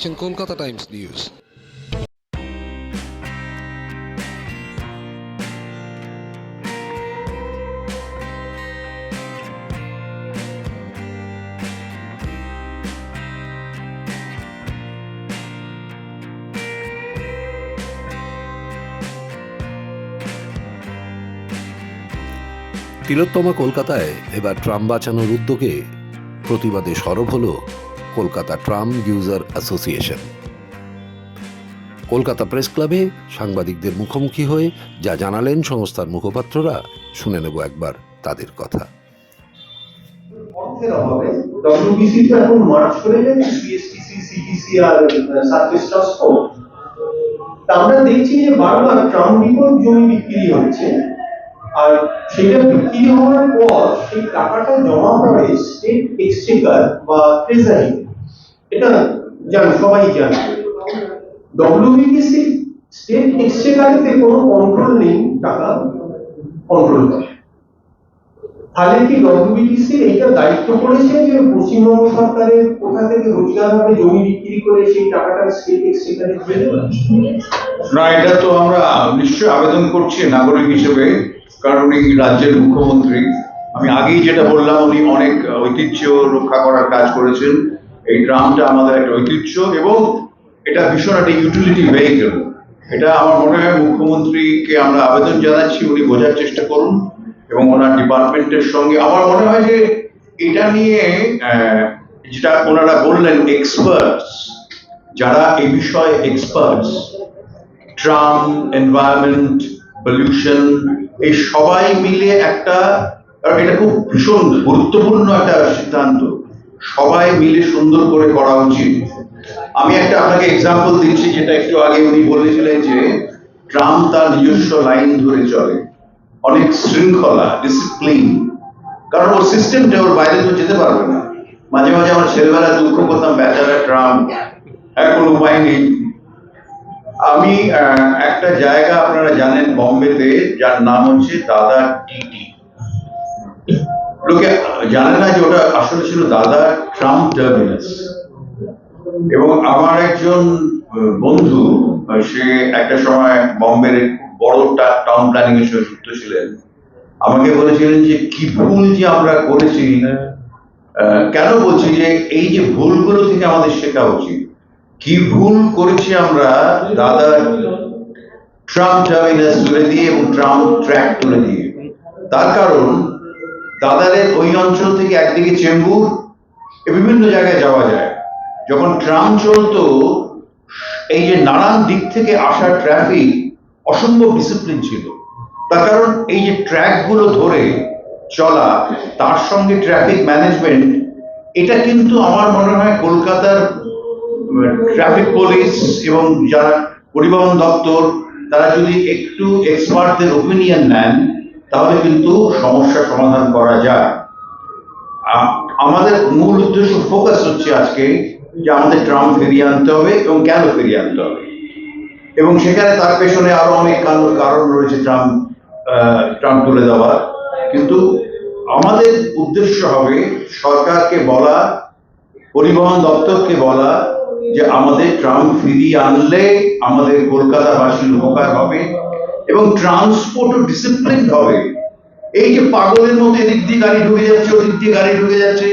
দেখছেন Kolkata Times news. তিলোত্তমা কলকাতায় এবার ট্রাম বাঁচানোর উদ্যোগে প্রতিবাদে সরব হল Kolkata tram user association. Kolkata press ক্লাবে সাংবাদিকদের মুখোমুখি হয়ে যা জানালেন সংস্থার মুখপাত্ররা, শুনে নেব একবার তাদের কথা। অর্থের অভাবে ডব্লিউবিসি তো এখন মার্চ করে গেছে সিএসটিসি, সিটিসি আর সার্ভিস ট্রান্সপোর্ট। আমরা দেখছি যে বারবার ট্রাম ডিপোর জমি বিক্রি হচ্ছে, আর সেটা বিক্রি হওয়ার পর সেই টাকাটা জমা পড়ে স্টেট এক্সচেকার বা ট্রেজারি। এটা সবাই জানে। ডব্লিউবিসি স্টেট এক্সচেকারেতে কোনো কন্ট্রোল নেই টাকা কন্ট্রোল করে। তাহলে কি ডব্লিউবিটিসি এইটা দায়িত্ব করেছে যে পশ্চিমবঙ্গ সরকারের কোথা থেকে রোজগার হবে জমি বিক্রি করে সেই টাকাটা স্টেট এক্সচেকারে দিয়ে দেবে? না, এটা তো আমরা নিশ্চয়ই আবেদন করছি নাগরিক হিসেবে, কারণ উনি রাজ্যের মুখ্যমন্ত্রী। আমি আগেই যেটা বললাম, উনি অনেক ঐতিহ্য রক্ষা করার কাজ করেছেন। এই ট্রামটা আমাদের একটা ঐতিহ্য এবং এটা ভীষণ একটা ইউটিলিটি ভেহিকেল। এটা আমার মনে হয় মুখ্যমন্ত্রীকে আমরা আবেদন জানাচ্ছি, উনি বোঝার চেষ্টা করুন এবং ওনার ডিপার্টমেন্টের সঙ্গে। আমার মনে হয় যে এটা নিয়ে যেটা ওনারা বললেন, এক্সপার্টস যারা এই বিষয়ে এক্সপার্টস, ট্রাম, এনভায়রনমেন্ট, পলিউশন, এই সবাই মিলে একটা, এটা খুব ভীষণ গুরুত্বপূর্ণ একটা সিদ্ধান্ত, সবাই মিলে সুন্দর করে করা উচিত। আমি একটা আপনাকে এক্সাম্পল দিচ্ছি, যেটা একটু আগে উনি বলেছিলেন যে ট্রাম তার নিজস্ব লাইন ধরে চলে, অনেক শৃঙ্খলা, ডিসিপ্লিন, কারণ ওর সিস্টেমটা, ওর বাইরে তো যেতে পারবে না। মাঝে মাঝে আমার ছেলেবেলা দুঃখ করতাম, বেচারা ট্রাম, এখন উপায় নেই। আমি একটা জায়গা আপনারা জানেন বম্বেতে, যার নাম হচ্ছে দাদা টিটি। লোকে জানে না যে ওটা আসলে ছিল দাদা ট্রাম টার্মিনাস। এবং আমার একজন বন্ধু, সে একটা সময় বম্বের বড় টাউন প্ল্যানিং এর সঙ্গে যুক্ত ছিলেন, আমাকে বলেছিলেন যে কি ভুল যে আমরা করেছি। কেন বলছি যে এই যে ভুলগুলো থেকে আমাদের শেখা উচিত। কি ভুল করেছি আমরা দাদা ট্রাম টার্মিনাস তুলে দিয়ে এবং ট্রাম ট্র্যাক তুলে দিয়ে। তার কারণ দাদারের ওই অঞ্চল থেকে একদিকে চেম্বুর বিভিন্ন জায়গায় যাওয়া যায়। যখন ট্রাম চলতো, এই যে নানান দিক থেকে আসা ট্রাফিক অসম্ভব ডিসিপ্লিন ছিল। তার কারণ এই যে ট্র্যাক গুলো ধরে চলা, তার সঙ্গে ট্রাফিক ম্যানেজমেন্ট, এটা কিন্তু আমার মনে হয় কলকাতার ট্রাফিক পুলিশ এবং যারা পরিবহন দপ্তর, তারা যদি একটু এক্সপার্টদের ওপিনিয়ন নেন, তাহলে কিন্তু সমস্যার সমাধান করা যায়। আমাদের মূল উদ্দেশ্য, ফোকাস হচ্ছে আজকে যে আমাদের ট্রাম ফিরিয়ে আনতে হবে এবং কেন ফিরিয়ে আনতে হবে, এবং সেখানে তার পেছনে আরো অনেক কারণ রয়েছে ট্রাম তুলে দেওয়ার। কিন্তু আমাদের উদ্দেশ্য হবে সরকারকে বলা, পরিবহন দপ্তরকে বলা যে আমাদের ট্রাম ফিরিয়ে আনলে আমাদের কলকাতাবাসীর উপকার হবে এবং ট্রান্সপোর্টও ডিসিপ্লিন হবে। এই যে পাগলের মতো এদিক দিয়ে গাড়ি ঢুকে যাচ্ছে, ওদিক দিয়ে গাড়ি ঢুকে যাচ্ছে,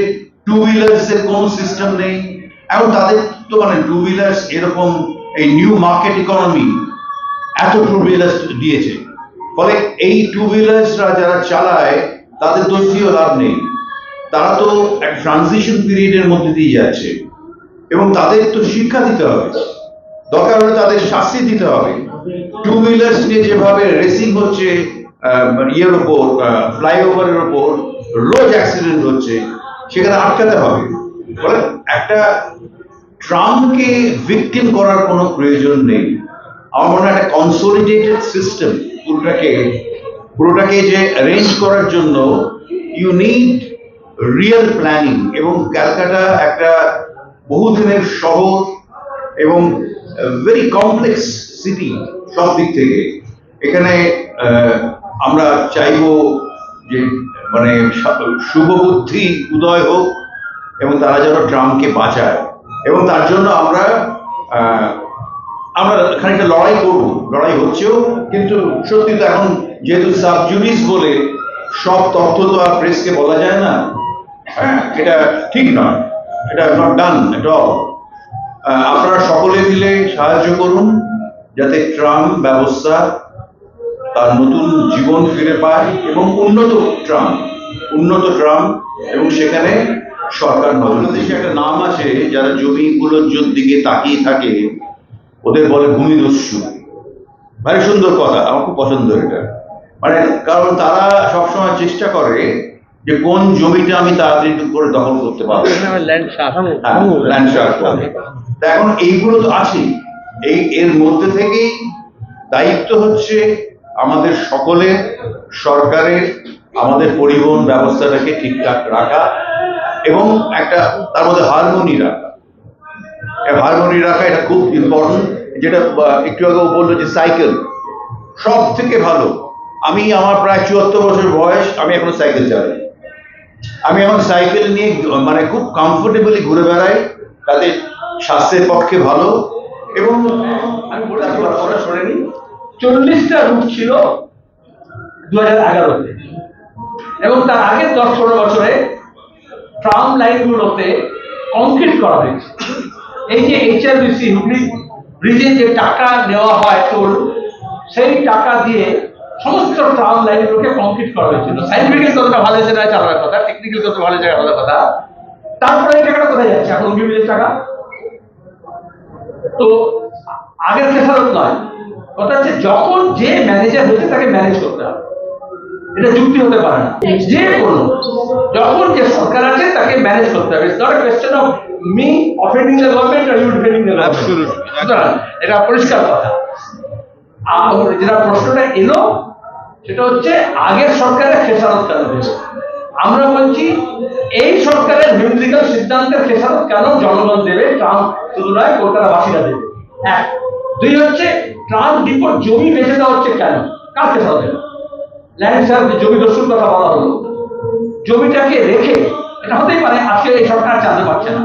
টু হুইলার্স এর কোনো সিস্টেম নেই। এখন তাদের তো টু হুইলার্স, এরকম এই নিউ মার্কেট ইকোনমি, এত টু হুইলার্স দিয়েছে, ফলে এই টু হুইলার্সরা যারা চালায় তাদের দোষ দিয়েও লাভ নেই। তারা তো এক ট্রানজিশন পিরিয়ডের মধ্যে দিয়ে যাচ্ছে এবং তাদের তো শিক্ষা দিতে হবে, দরকার হলে তাদের শাস্তি দিতে হবে। টু হুইলার্স নিয়ে যেভাবে রেসিং হচ্ছে ইয়ের ওপর, ফ্লাইওভারের ওপর রোজ অ্যাক্সিডেন্ট হচ্ছে, সেখানে আটকাতে হবে। ফলে একটা ট্রামকে ভিকটিম করার কোনো প্রয়োজন নেই। আমার মনে হয় একটা কনসোলিডেটেড সিস্টেম, পুরোটাকে যে অ্যারেঞ্জ করার জন্য ইউ নিড রিয়েল প্ল্যানিং। এবং ক্যালকাটা একটা বহুদিনের শহর এবং ভেরি কমপ্লেক্স সিটি সব দিক থেকে। এখানে আমরা চাইবো যে শুভবুদ্ধি উদয় হোক এবং তারা যেন ট্রামকে বাঁচায়, এবং তার জন্য আমরা খানিকটা লড়াই করবো, লড়াই হচ্ছেও, কিন্তু সত্যি তো এখন যেহেতু সাবজুডিস বলে সব তথ্য তো আর প্রেসকে বলা যায় না। হ্যাঁ, এটা ঠিক নয়, এটা নট ডান এট অল। আপনারা সকলে মিলে সাহায্য করুন যাতে ট্রাম্প ব্যবস্থা তার নতুন জীবন ফিরে পায় এবং উন্নত ট্রাম্প এবং সেখানে সরকার নজর দেশে একটা নাম আছে যারা জমিগুলোর দিকে তাকিয়ে থাকে, ওদের বলে ভূমিদস্যু। ভারী সুন্দর কথা, আমার খুব পছন্দ এটা। মানে কারণ তারা সবসময় চেষ্টা করে যে কোন জমিটা আমি তাড়াতাড়ি করে দখল করতে পারবো, ল্যান্ড শার্ক। এখন এইগুলো তো আছে, এর মধ্যে থেকেই দায়িত্ব হচ্ছে আমাদের সকলের, সরকারের, আমাদের পরিবহন ব্যবস্থাটাকে ঠিকঠাক রাখা এবং একটা তার মধ্যে হারমোনি রাখা। এটা খুব ইম্পর্টেন্ট। যেটা একটু আগে বললো যে সাইকেল সব থেকে ভালো। আমার প্রায় 74 বছর বয়স, আমি এখনো সাইকেল চালাই। আমি এখন সাইকেল নিয়ে মানে খুব কমফোর্টেবলি ঘুরে বেড়াই, তাতে স্বাস্থ্যের পক্ষে ভালো। এবং আমি বলে শোনেনি 40টা রুট ছিল 2011-তে, এবং তার আগের 10-15 বছরে ট্রাম লাইনগুলোতে কংক্রিট করা হয়েছে। এই যে HRBC হুগলি ব্রিজে যে টাকা নেওয়া হয় টোল, সেই টাকা দিয়ে সমস্ত ট্রাম লাইনগুলোকে কংক্রিট করা হয়েছিল। সাইন্টিফিক্যালি কতটা ভালো হয়েছে না চালানোর কথা, টেকনিক্যালি কত ভালো জায়গা ভালো কথা। তারপরে এই টাকাটা কোথায় যাচ্ছে? এখন ব্রিজের টাকা তো আগের খেসারত নয়। কথা হচ্ছে যখন যে ম্যানেজার হয়েছে তাকে ম্যানেজ করতে হবে, এটা যুক্তি হতে পারে না। যে কোনো যখন যে সরকার আছে তাকে ম্যানেজ করতে হবে। It's not a question of me offending the government or you defending the government. সুতরাং এটা পরিষ্কার কথা। যেটা প্রশ্নটা এলো সেটা হচ্ছে আগের সরকারের খেসারত কেন দেবে? আমরা বলছি এই সরকারের বিরোধিতার সিদ্ধান্তের খেসারত কেন জনগণ দেবে, ট্রাম্প শুধু নয় কলকাতাবাসীরা দেবে। এক। দুই হচ্ছে ট্রাম্প ডিপোর জমি বেঁচে দেওয়া হচ্ছে কেন, কার খেসারত দেবে? ল্যান্ড শার্ক জমি দস্যুর কথা বলা হলো, জমিটাকে রেখে এটা হতেই পারে আজকে এই সরকার চালাতে পারছে না,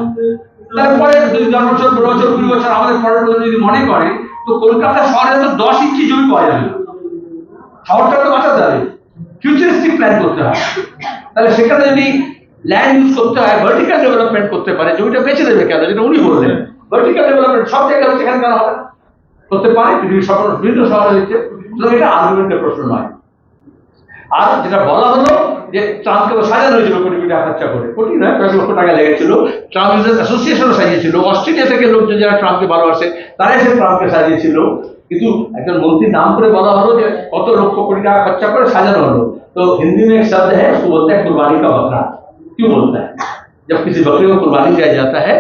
তারপরে যদি 10 বছর 15 বছর 20 বছর আমাদের পরের প্রজন্ম যদি মনে করে, তো কলকাতা শহরে তো 10 ইঞ্চি জমি পাওয়া যাবে না। শহরটা তো বাঁচাতে হবে, ফিউচারিস্টিক প্ল্যান করতে হয়। তাহলে সেখানে যদি ল্যান্ড ইউজ করতে হয়, ভার্টিক্যাল ডেভেলপমেন্ট করতে পারে, জমিটা বেঁচে দেবে কেন? যেটা উনি বললেন ভার্টিক্যাল ডেভেলপমেন্ট সব জায়গায় হচ্ছে, এখানে কেন হবে? করতে পারে, পৃথিবীর সকল বিভিন্ন শহরে হচ্ছে। এটা আর্গুমেন্টের প্রশ্ন নয়। আর যেটা বলা হলো যে ট্রাম্পকে সাজানো হয়েছিল কোটি কোটি টাকা খরচা করে, কোটি নয় কয়েক লক্ষ টাকা লেগেছিল। ট্রাম্প ইউজার্স অ্যাসোসিয়েশনও সাজিয়েছিল, অস্ট্রেলিয়া থেকে লোকজন যারা ট্রাম্পকে ভালোবাসে তারাই সে ট্রাম্পকে সাজিয়েছিল। কিন্তু একজন মন্ত্রীর নাম করে বলা হলো যে কত লক্ষ কোটি টাকা খরচা করে সাজানো হলো। তো হিন্দি में एक शब्द है, उसको बोलते हैं कुर्बानी का बकरा। क्यों बोलता है? जब किसी बकरे को कुर्बानी किया जाता है,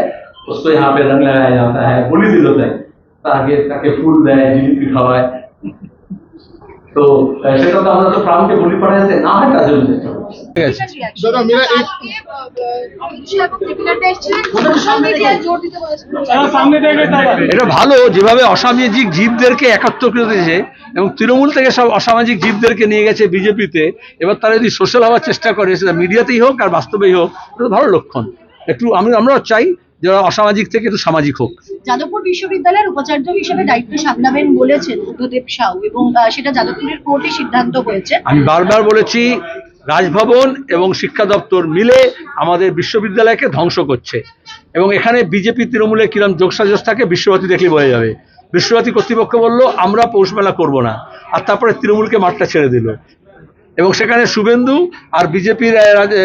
उसको यहाँ पे रंग लगाया जाता है, बोली दिल होता है, ताकि फूल देय, जिलेबी खावाए। तो সেটা তো আমরা তো ট্রাম্পকে বলি পাঠাতে না হয় তার জন্য দাদা মেরা এক এটা ভালো যেভাবে অসামাজিক জীবদেরকে একাত্ম করে দিয়েছে এবং তৃণমূল থেকে সব অসামাজিক জীবদেরকে নিয়ে গেছে বিজেপিতে। এবার তারা যদি সোশ্যাল হওয়ার চেষ্টা করে, সেটা মিডিয়াতেই হোক আর বাস্তবেই হোক, এটা ভালো লক্ষণ। একটু আমরাও চাই যারা অসামাজিক থেকে একটু সামাজিক হোক। যাদবপুর বিশ্ববিদ্যালয়ের উপাচার্য হিসেবে দায়িত্ব সামলাবেন বলেছেন বুদ্ধদেব সাউ, এবং সেটা যাদবপুরের কোর্টে সিদ্ধান্ত হয়েছে। আমি বারবার বলেছি রাজভবন এবং শিক্ষা দপ্তর মিলে আমাদের বিশ্ববিদ্যালয়কে ধ্বংস করছে, এবং এখানে বিজেপি তৃণমূলের কিরম যোগসাজস থাকে বিশ্বভারতী দেখলে বোঝা যাবে। বিশ্বভারতী কর্তৃপক্ষ বলল আমরা পৌষ মেলা করবো না, আর তারপরে তৃণমূলকে মাঠটা ছেড়ে দিল, এবং সেখানে শুভেন্দু আর বিজেপির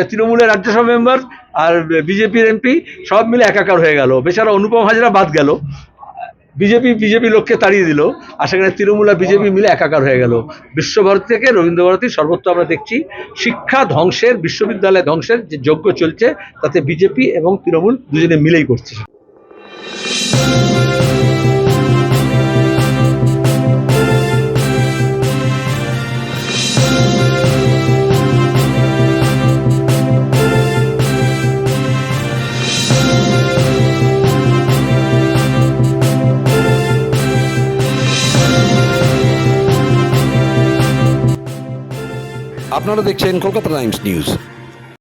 তৃণমূলের রাজ্যসভা মেম্বার আর বিজেপির এমপি সব মিলে একাকার হয়ে গেল। বেচারা অনুপম হাজরা বাদ গেল, বিজেপি লোককে তাড়িয়ে দিল, আর সেখানে তৃণমূল আর বিজেপি মিলে একাকার হয়ে গেল। বিশ্বভারতী থেকে রবীন্দ্রভারতী সর্বত্র আমরা দেখছি শিক্ষা ধ্বংসের, বিশ্ববিদ্যালয় ধ্বংসের যে যজ্ঞ চলছে, তাতে বিজেপি এবং তৃণমূল দুজনে মিলেই করছে। আপনারা দেখছেন কলকাতা টাইমস নিউজ।